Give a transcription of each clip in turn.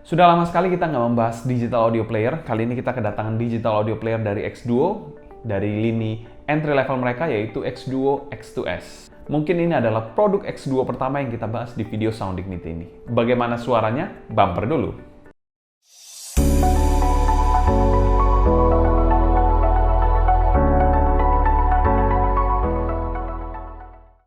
Sudah lama sekali kita nggak membahas digital audio player. Kali ini kita kedatangan digital audio player dari X-Duo, dari lini entry level mereka yaitu X-Duo X2S. Mungkin ini adalah produk X-Duo pertama yang kita bahas di video Sound Dignity ini. Bagaimana suaranya? Bumper dulu.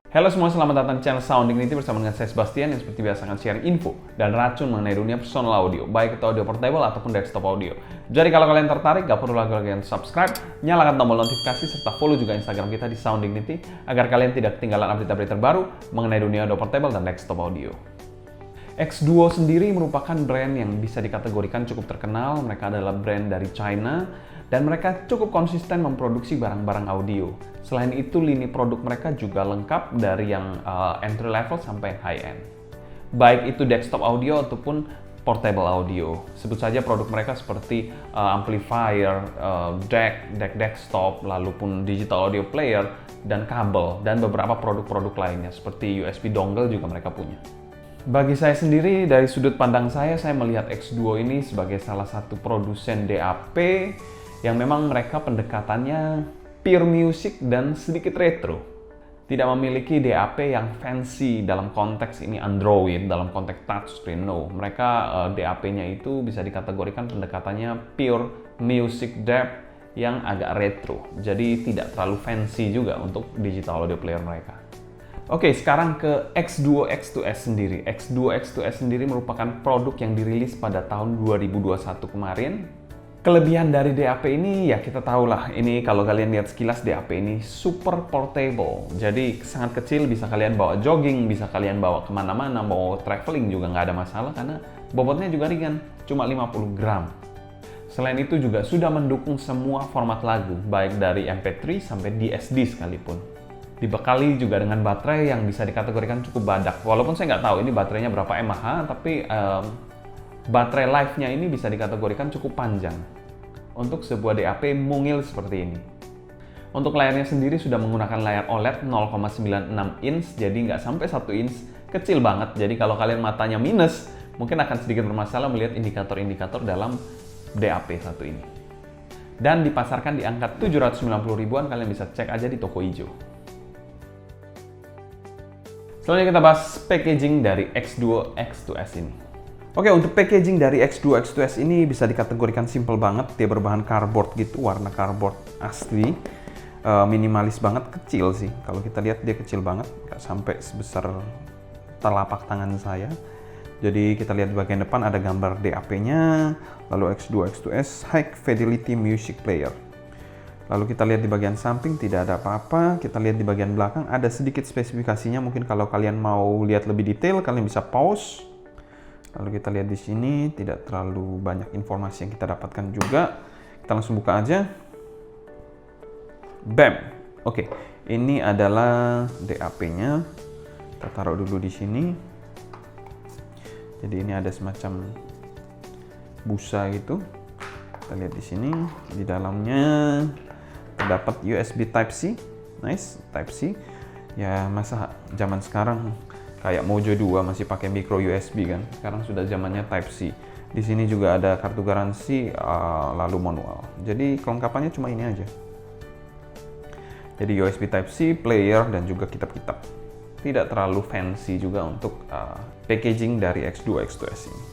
Halo semua, selamat datang di channel Sound Dignity bersama dengan saya Sebastian yang seperti biasa akan sharing info dan racun mengenai dunia personal audio, baik itu audio portable ataupun desktop audio. Jadi kalau kalian tertarik, gak perlu lagi kalian subscribe, nyalakan tombol notifikasi serta follow juga Instagram kita di Sound Dignity agar kalian tidak ketinggalan update-update terbaru mengenai dunia audio portable dan desktop audio. X-Duo sendiri merupakan brand yang bisa dikategorikan cukup terkenal. Mereka adalah brand dari China dan mereka cukup konsisten memproduksi barang-barang audio. Selain itu, lini produk mereka juga lengkap dari yang entry level sampai high end. Baik itu desktop audio ataupun portable audio. Sebut saja produk mereka seperti amplifier, deck desktop, lalu pun digital audio player, dan kabel, dan beberapa produk-produk lainnya seperti USB dongle juga mereka punya. Bagi saya sendiri, dari sudut pandang saya melihat X-Duo ini sebagai salah satu produsen DAP yang memang mereka pendekatannya pure music dan sedikit retro. Tidak memiliki DAP yang fancy dalam konteks ini Android, dalam konteks touchscreen, no. Mereka DAP-nya itu bisa dikategorikan pendekatannya pure music DAP yang agak retro. Jadi tidak terlalu fancy juga untuk digital audio player mereka. Oke, sekarang ke X-Duo X2S sendiri. X-Duo X2S sendiri merupakan produk yang dirilis pada tahun 2021 kemarin. Kelebihan dari DAP ini ya kita tahu lah, ini kalau kalian lihat sekilas DAP ini super portable. Jadi sangat kecil, bisa kalian bawa jogging, bisa kalian bawa kemana-mana, mau traveling juga nggak ada masalah karena bobotnya juga ringan, cuma 50 gram. Selain itu juga sudah mendukung semua format lagu, baik dari MP3 sampai DSD sekalipun. Dibekali juga dengan baterai yang bisa dikategorikan cukup badak. Walaupun saya nggak tahu ini baterainya berapa mAh, tapi baterai life-nya ini bisa dikategorikan cukup panjang untuk sebuah DAP mungil seperti ini. Untuk layarnya sendiri sudah menggunakan layar OLED 0,96 inch, jadi nggak sampai 1 inch, kecil banget. Jadi kalau kalian matanya minus, mungkin akan sedikit bermasalah melihat indikator-indikator dalam DAP satu ini. Dan dipasarkan di angka 790 ribuan, kalian bisa cek aja di toko hijau. Selanjutnya kita bahas packaging dari X-Duo X2S ini. Oke, untuk packaging dari X-Duo X2S ini bisa dikategorikan simple banget. Dia berbahan cardboard gitu, warna cardboard asli. Minimalis banget, kecil sih. Kalau kita lihat dia kecil banget, nggak sampai sebesar telapak tangan saya. Jadi kita lihat di bagian depan ada gambar DAP-nya, lalu X-Duo X2S High Fidelity Music Player. Lalu kita lihat di bagian samping tidak ada apa-apa. Kita lihat di bagian belakang ada sedikit spesifikasinya. Mungkin kalau kalian mau lihat lebih detail, kalian bisa pause. Lalu kita lihat di sini tidak terlalu banyak informasi yang kita dapatkan juga. Kita langsung buka aja. Bam. Oke, ini adalah DAP-nya. Kita taruh dulu di sini. Jadi ini ada semacam busa gitu. Kita lihat di sini, di dalamnya terdapat USB Type-C. Nice, Type-C. Ya, masa zaman sekarang kayak Mojo 2 masih pakai micro USB kan. Sekarang sudah zamannya Type-C. Di sini juga ada kartu garansi, lalu manual. Jadi kelengkapannya cuma ini aja. Jadi USB Type-C, player, dan juga kitab-kitab. Tidak terlalu fancy juga untuk packaging dari X-Duo X2S ini.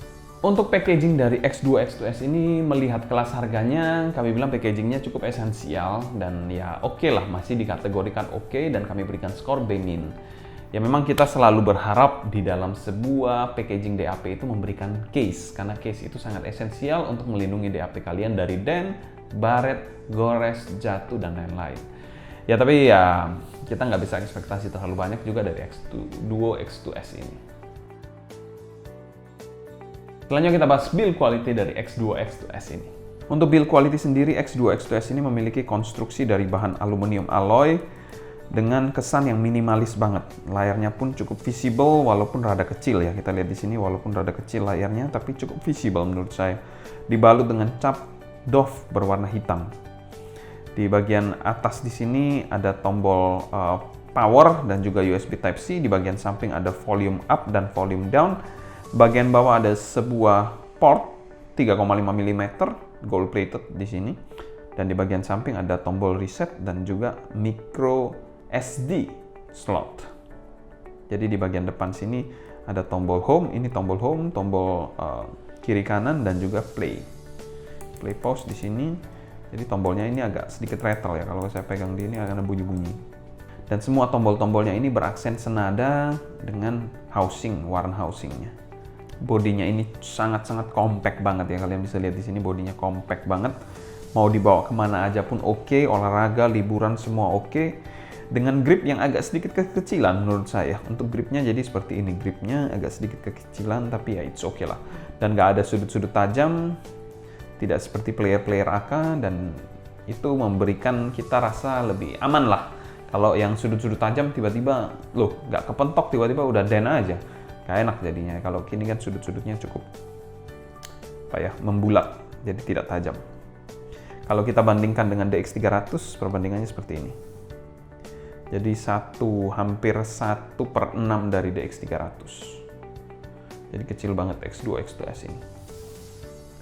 Untuk packaging dari X-Duo X2S ini, melihat kelas harganya, kami bilang packagingnya cukup esensial dan ya oke lah, masih dikategorikan oke dan kami berikan skor B-. Ya memang kita selalu berharap di dalam sebuah packaging DAP itu memberikan case, karena case itu sangat esensial untuk melindungi DAP kalian dari dent, baret, gores, jatuh, dan lain-lain. Ya tapi ya kita nggak bisa ekspektasi terlalu banyak juga dari X-Duo X2S ini. Selanjutnya kita bahas build quality dari X-Duo X2S ini. Untuk build quality sendiri, X-Duo X2S ini memiliki konstruksi dari bahan aluminium alloy dengan kesan yang minimalis banget. Layarnya pun cukup visible walaupun rada kecil ya. Kita lihat di sini walaupun rada kecil layarnya tapi cukup visible menurut saya. Dibalut dengan cap doff berwarna hitam. Di bagian atas di sini ada tombol power dan juga USB Type-C. Di bagian samping ada volume up dan volume down. Bagian bawah ada sebuah port 3,5 mm gold plated di sini, dan di bagian samping ada tombol reset dan juga micro SD slot. Jadi di bagian depan sini ada tombol home, ini tombol home, tombol kiri kanan, dan juga play pause di sini. Jadi tombolnya ini agak sedikit rattle ya, kalau saya pegang di ini akan ada bunyi-bunyi. Dan semua tombol-tombolnya ini beraksen senada dengan housing, warna housingnya. Bodinya ini sangat-sangat compact banget ya, kalian bisa lihat di sini bodinya compact banget. Mau dibawa kemana aja pun oke, olahraga, liburan semua oke. Dengan grip yang agak sedikit kekecilan menurut saya. Untuk gripnya jadi seperti ini, gripnya agak sedikit kekecilan tapi ya it's okay lah. Dan nggak ada sudut-sudut tajam, tidak seperti player-player AK, dan itu memberikan kita rasa lebih aman lah. Kalau yang sudut-sudut tajam tiba-tiba loh nggak kepentok, tiba-tiba udah den aja, nggak enak jadinya. Kalau kini kan sudut-sudutnya cukup membulat, jadi tidak tajam. Kalau kita bandingkan dengan DX300, perbandingannya seperti ini. Jadi hampir 1/6 dari DX300. Jadi kecil banget X2 X2S ini.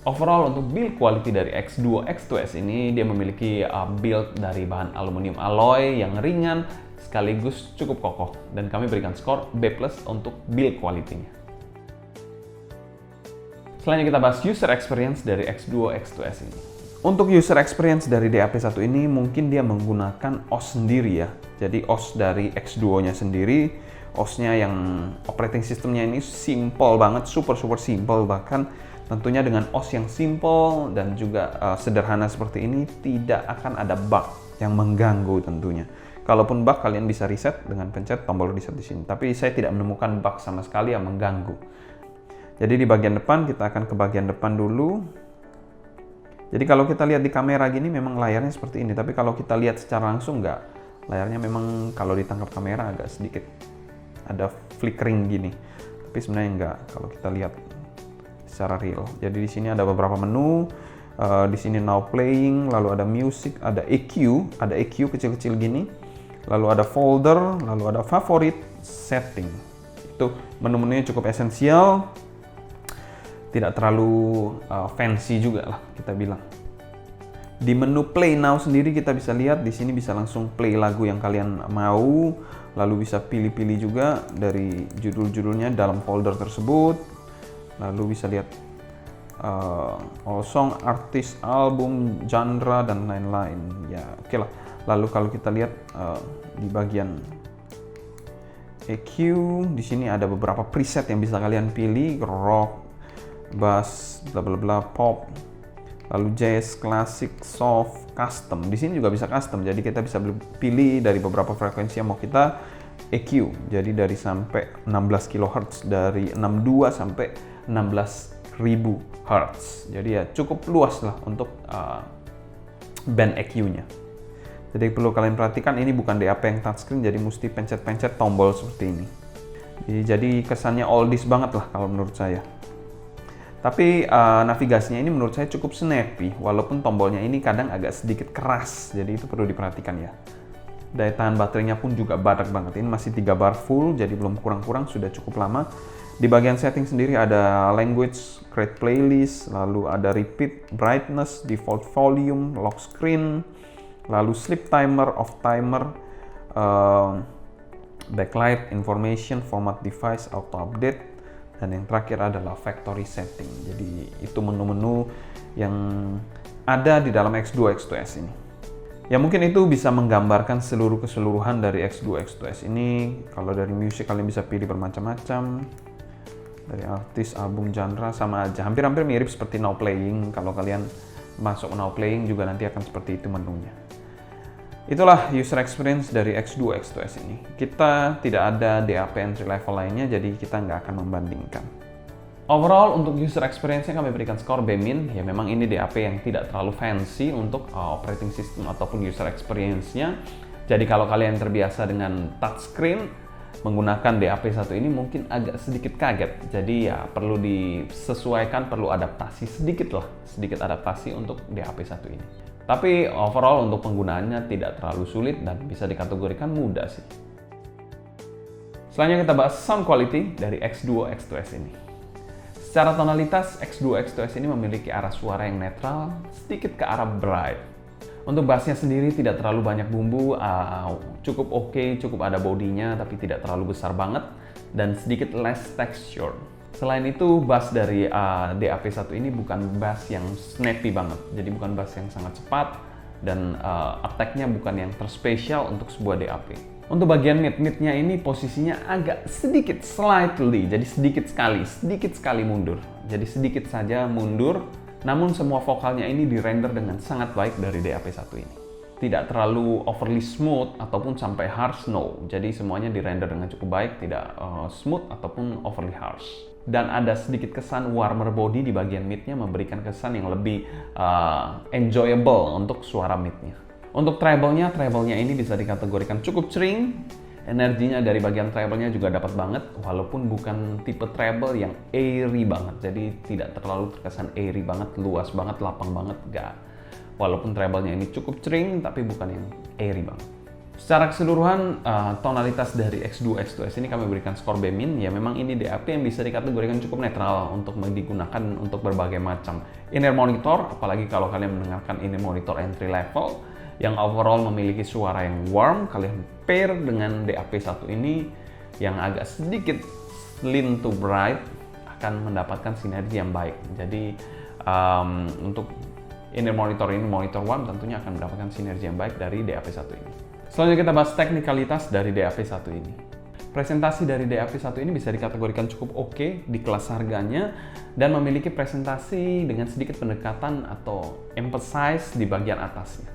Overall untuk build quality dari X2 X2S ini, dia memiliki build dari bahan aluminium alloy yang ringan sekaligus cukup kokoh, dan kami berikan skor B+ untuk build quality-nya. Selanjutnya kita bahas user experience dari X2 X2S ini. Untuk user experience dari DAP1 ini mungkin dia menggunakan OS sendiri ya. Jadi OS dari X2-nya sendiri, OS-nya yang operating system-nya ini simple banget, super simple. Bahkan tentunya dengan OS yang simple dan juga sederhana seperti ini, tidak akan ada bug yang mengganggu tentunya. Kalaupun bug, kalian bisa reset dengan pencet tombol reset di sini. Tapi saya tidak menemukan bug sama sekali yang mengganggu. Jadi di bagian depan, kita akan ke bagian depan dulu. Jadi kalau kita lihat di kamera gini memang layarnya seperti ini. Tapi kalau kita lihat secara langsung nggak. Layarnya memang kalau ditangkap kamera agak sedikit ada flickering gini. Tapi sebenarnya nggak kalau kita lihat secara real. Jadi di sini ada beberapa menu. Di sini now playing, lalu ada music, ada EQ kecil-kecil gini. Lalu ada folder, lalu ada favorit, setting. Itu menu-menunya cukup esensial. Tidak terlalu fancy juga lah kita bilang. Di menu play now sendiri kita bisa lihat di sini bisa langsung play lagu yang kalian mau, lalu bisa pilih-pilih juga dari judul-judulnya dalam folder tersebut. Lalu bisa lihat all song, artis, album, genre, dan lain-lain. Ya oke lah. Lalu kalau kita lihat di bagian EQ, di sini ada beberapa preset yang bisa kalian pilih, rock, bass, bla bla bla, pop, lalu jazz, klasik, soft, custom. Di sini juga bisa custom. Jadi kita bisa pilih dari beberapa frekuensi yang mau kita EQ. Jadi dari sampai 16 kHz, dari 62 sampai 16.000 Hz. Jadi ya cukup luas lah untuk band EQ-nya. Jadi perlu kalian perhatikan, ini bukan DAP yang touchscreen, jadi mesti pencet-pencet tombol seperti ini. Jadi kesannya oldies banget lah kalau menurut saya. Tapi navigasinya ini menurut saya cukup snappy, walaupun tombolnya ini kadang agak sedikit keras, jadi itu perlu diperhatikan ya. Daya tahan baterainya pun juga badak banget, ini masih 3 bar full, jadi belum kurang-kurang, sudah cukup lama. Di bagian setting sendiri ada language, create playlist, lalu ada repeat, brightness, default volume, lock screen, lalu sleep timer, off timer, backlight, information, format device, auto update, dan yang terakhir adalah factory setting. Jadi itu menu-menu yang ada di dalam X2 X2S ini. Ya mungkin itu bisa menggambarkan seluruh keseluruhan dari X2 X2S ini. Kalau dari musik kalian bisa pilih bermacam-macam. Dari artis, album, genre sama aja. Hampir-hampir mirip seperti now playing. Kalau kalian masuk now playing juga nanti akan seperti itu menunya. Itulah user experience dari X2 X2S ini. Kita tidak ada DAP entry level lainnya, jadi kita nggak akan membandingkan. Overall untuk user experience-nya kami berikan skor B-. Ya memang ini DAP yang tidak terlalu fancy untuk operating system ataupun user experience-nya. Jadi kalau kalian terbiasa dengan touchscreen, menggunakan DAP1 ini mungkin agak sedikit kaget. Jadi ya perlu disesuaikan, perlu adaptasi sedikit adaptasi untuk DAP1 ini. Tapi overall untuk penggunaannya tidak terlalu sulit dan bisa dikategorikan mudah sih. Selanjutnya kita bahas sound quality dari X2 X2S ini. Secara tonalitas, X2 X2S ini memiliki arah suara yang netral, sedikit ke arah bright. Untuk bassnya sendiri tidak terlalu banyak bumbu, cukup oke, cukup ada bodinya, tapi tidak terlalu besar banget, dan sedikit less texture. Selain itu, bass dari DAP1 ini bukan bass yang snappy banget, jadi bukan bass yang sangat cepat, dan attack-nya bukan yang terspesial untuk sebuah DAP. Untuk bagian mid-nya ini posisinya agak sedikit slightly, jadi sedikit sekali mundur. Jadi sedikit saja mundur, namun semua vokalnya ini dirender dengan sangat baik dari DAP1 ini. Tidak terlalu overly smooth ataupun sampai harsh, no. Jadi semuanya dirender dengan cukup baik, tidak smooth ataupun overly harsh. Dan ada sedikit kesan warmer body di bagian midnya, memberikan kesan yang lebih enjoyable untuk suara midnya. Untuk treble-nya ini bisa dikategorikan cukup cering. Energinya dari bagian treble-nya juga dapat banget, walaupun bukan tipe treble yang airy banget. Jadi tidak terlalu terkesan airy banget, luas banget, lapang banget, enggak. Walaupun treble-nya ini cukup cering, tapi bukan yang airy banget. Secara keseluruhan, tonalitas dari X2 X2S ini kami berikan skor B-. Ya memang ini DAP yang bisa dikategorikan cukup netral untuk digunakan untuk berbagai macam inner monitor, apalagi kalau kalian mendengarkan inner monitor entry level yang overall memiliki suara yang warm. Kalian pair dengan DAP1 ini yang agak sedikit lean to bright, akan mendapatkan sinergi yang baik. Jadi untuk inner monitor ini, monitor warm, tentunya akan mendapatkan sinergi yang baik dari DAP1 ini. Selanjutnya kita bahas teknikalitas dari DAP1 ini. Presentasi dari DAP1 ini bisa dikategorikan cukup oke di kelas harganya dan memiliki presentasi dengan sedikit pendekatan atau emphasize di bagian atasnya.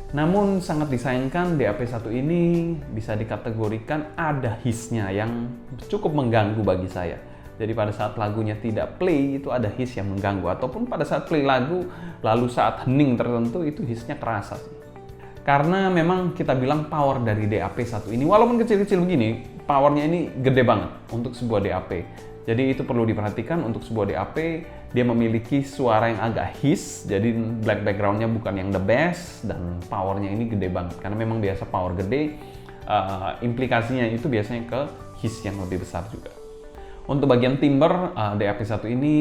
Namun sangat disayangkan DAP1 ini bisa dikategorikan ada hiss-nya yang cukup mengganggu bagi saya. Jadi pada saat lagunya tidak play itu ada hiss yang mengganggu, ataupun pada saat play lagu lalu saat hening tertentu itu hiss-nya kerasa sih. Karena memang kita bilang power dari DAP1 ini walaupun kecil-kecil begini, powernya ini gede banget untuk sebuah DAP. Jadi itu perlu diperhatikan untuk sebuah DAP, dia memiliki suara yang agak hiss, jadi black background-nya bukan yang the best, dan powernya ini gede banget. Karena memang biasa power gede, implikasinya itu biasanya ke hiss yang lebih besar juga. Untuk bagian timbre, DAP1 ini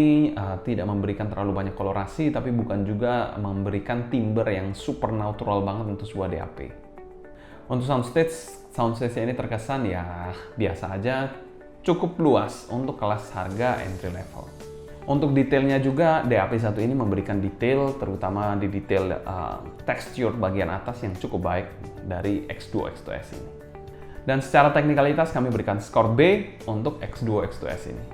tidak memberikan terlalu banyak kolorasi, tapi bukan juga memberikan timbre yang super natural banget untuk sebuah DAP. Untuk soundstage ini terkesan ya biasa aja, cukup luas untuk kelas harga entry level. Untuk detailnya juga, DAP1 ini memberikan detail, terutama di detail tekstur bagian atas yang cukup baik dari X2 X2S ini. Dan secara teknikalitas kami berikan skor B untuk X2 X2S ini.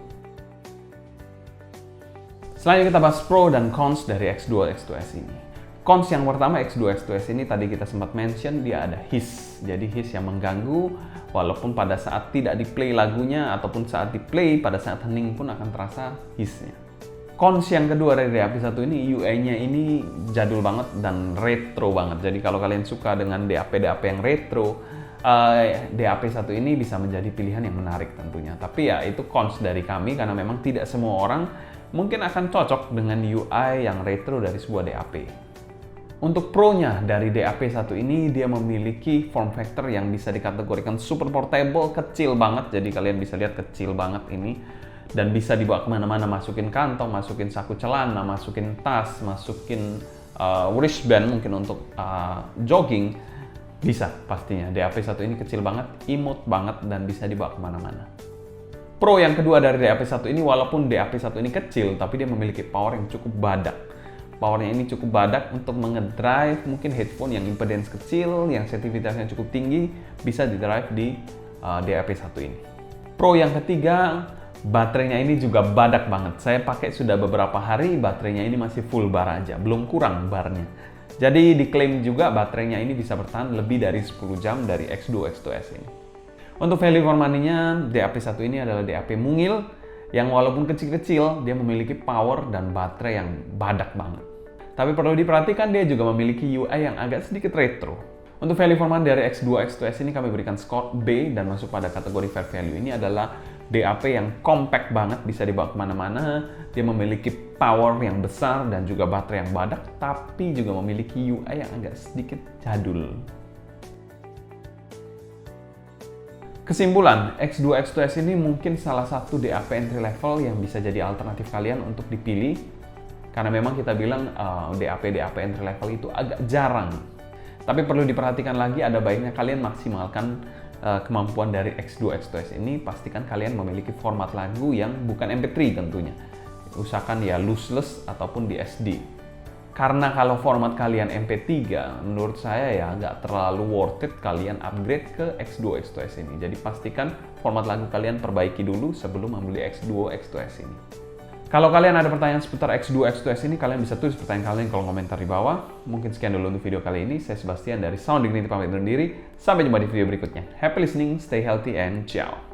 Selanjutnya kita bahas pro dan cons dari X2 X2S ini. Cons yang pertama, X2 X2S ini tadi kita sempat mention dia ada hiss. Jadi hiss yang mengganggu, walaupun pada saat tidak di play lagunya ataupun saat di play pada saat hening pun akan terasa hissnya. Cons yang kedua dari DAP1 ini, UI-nya ini jadul banget dan retro banget. Jadi kalau kalian suka dengan DAP-DAP yang retro, DAP1 ini bisa menjadi pilihan yang menarik tentunya. Tapi ya itu cons dari kami, karena memang tidak semua orang mungkin akan cocok dengan UI yang retro dari sebuah DAP. Untuk pro-nya dari DAP1 ini, dia memiliki form factor yang bisa dikategorikan super portable, kecil banget. Jadi kalian bisa lihat kecil banget ini, dan bisa dibawa kemana-mana, masukin kantong, masukin saku celana, masukin tas, masukin wristband mungkin untuk jogging. Bisa pastinya, DAP1 ini kecil banget, imut banget, dan bisa dibawa kemana-mana. Pro yang kedua dari DAP1 ini, walaupun DAP1 ini kecil, tapi dia memiliki power yang cukup badak. Powernya ini cukup badak untuk mengedrive mungkin headphone yang impedance kecil, yang sensitivitasnya cukup tinggi, bisa didrive di DAP1 ini. Pro yang ketiga, baterainya ini juga badak banget. Saya pakai sudah beberapa hari, baterainya ini masih full bar aja, belum kurang barnya. Jadi diklaim juga baterainya ini bisa bertahan lebih dari 10 jam dari X2 X2S ini. Untuk value for money-nya, DAP1 ini adalah DAP mungil yang walaupun kecil-kecil, dia memiliki power dan baterai yang badak banget. Tapi perlu diperhatikan, dia juga memiliki UI yang agak sedikit retro. Untuk value for money dari X2 X2S ini kami berikan skor B, dan masuk pada kategori fair value. Ini adalah DAP yang compact banget, bisa dibawa kemana-mana. Dia memiliki power yang besar dan juga baterai yang badak, tapi juga memiliki UI yang agak sedikit jadul. Kesimpulan, X2 X2S ini mungkin salah satu DAP entry level yang bisa jadi alternatif kalian untuk dipilih. Karena memang kita bilang DAP entry level itu agak jarang. Tapi perlu diperhatikan lagi, ada baiknya kalian maksimalkan kemampuan dari X2 X2S ini. Pastikan kalian memiliki format lagu yang bukan MP3 tentunya. Usahakan ya lossless ataupun di SD. Karena kalau format kalian MP3, menurut saya ya nggak terlalu worth it kalian upgrade ke X2 X2S ini. Jadi pastikan format lagu kalian perbaiki dulu sebelum membeli X2 X2S ini. Kalau kalian ada pertanyaan seputar X2 X2S ini, kalian bisa tulis pertanyaan kalian di kolom komentar di bawah. Mungkin sekian dulu untuk video kali ini. Saya Sebastian dari Sound Dignity pamit undur diri. Sampai jumpa di video berikutnya. Happy listening, stay healthy, and ciao!